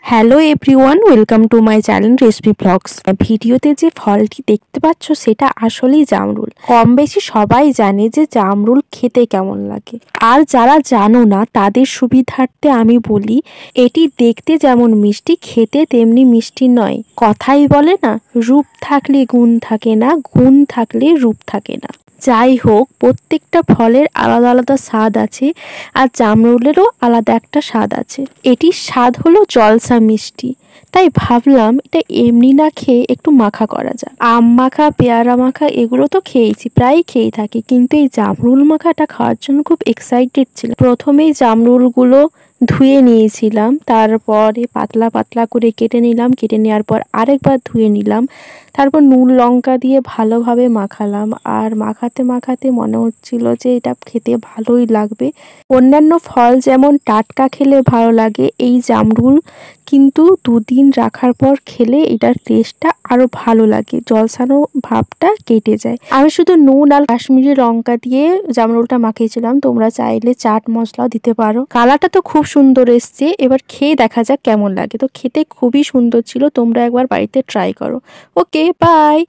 Hello everyone, welcome to my channel recipe blogs. ভিডিওতে যে ফলটি দেখতে পাচ্ছ সেটা আসলেই জামরুল। কম বেশি সবাই জানে যে জামরুল খেতে কেমন লাগে, আর যারা জানো না তাদের সুবিধার্থে আমি বলি, এটি দেখতে যেমন মিষ্টি খেতে তেমনি মিষ্টি নয়। কথাই বলে না, রূপ থাকলে গুণ থাকে না, গুণ থাকলে রূপ থাকে না। যাই হোক, প্রত্যেকটা ফলের আলাদা আলাদা স্বাদ আছে, আর জামরুলেরও আলাদা একটা স্বাদ আছে। এটির স্বাদ হলো জলসা মিষ্টি, তাই ভাবলাম এটা এমনি না খেয়ে একটু মাখা করা যায়। আম মাখা, পেয়ারা মাখা এগুলো তো খেয়েছি, প্রায় খেয়ে থাকি, কিন্তু এই জামরুল মাখাটা খাওয়ার জন্য খুব এক্সাইটেড ছিলাম। প্রথমেই জামরুলগুলো ধুয়ে নিয়েছিলাম, তারপরে পাতলা পাতলা করে কেটে নিলাম, কেটে নেওয়ার পর আরেকবার ধুয়ে নিলাম, তারপর নুন লঙ্কা দিয়ে ভালোভাবে মাখালাম। আর মাখাতে মাখাতে মনে হচ্ছিল যে এটা খেতে ভালোই লাগবে। অন্যান্য ফল যেমন টাটকা খেলে ভালো লাগে, এই জামরুল কিন্তু দুদিন রাখার পর খেলে এটার টেস্টটা আরো ভালো লাগে, জলসানো ভাবটা কেটে যায়। আমি শুধু নুন আর কাশ্মীরি লঙ্কা দিয়ে জামরুলটা মাখিয়েছিলাম, তোমরা চাইলে চাট মশলাও দিতে পারো। কালারটা তো খুব সুন্দর এসছে, এবার খেয়ে দেখা যাক কেমন লাগে। তো খেতে খুবই সুন্দর ছিল, তোমরা একবার বাড়িতে ট্রাই করো। ওকে, বাই।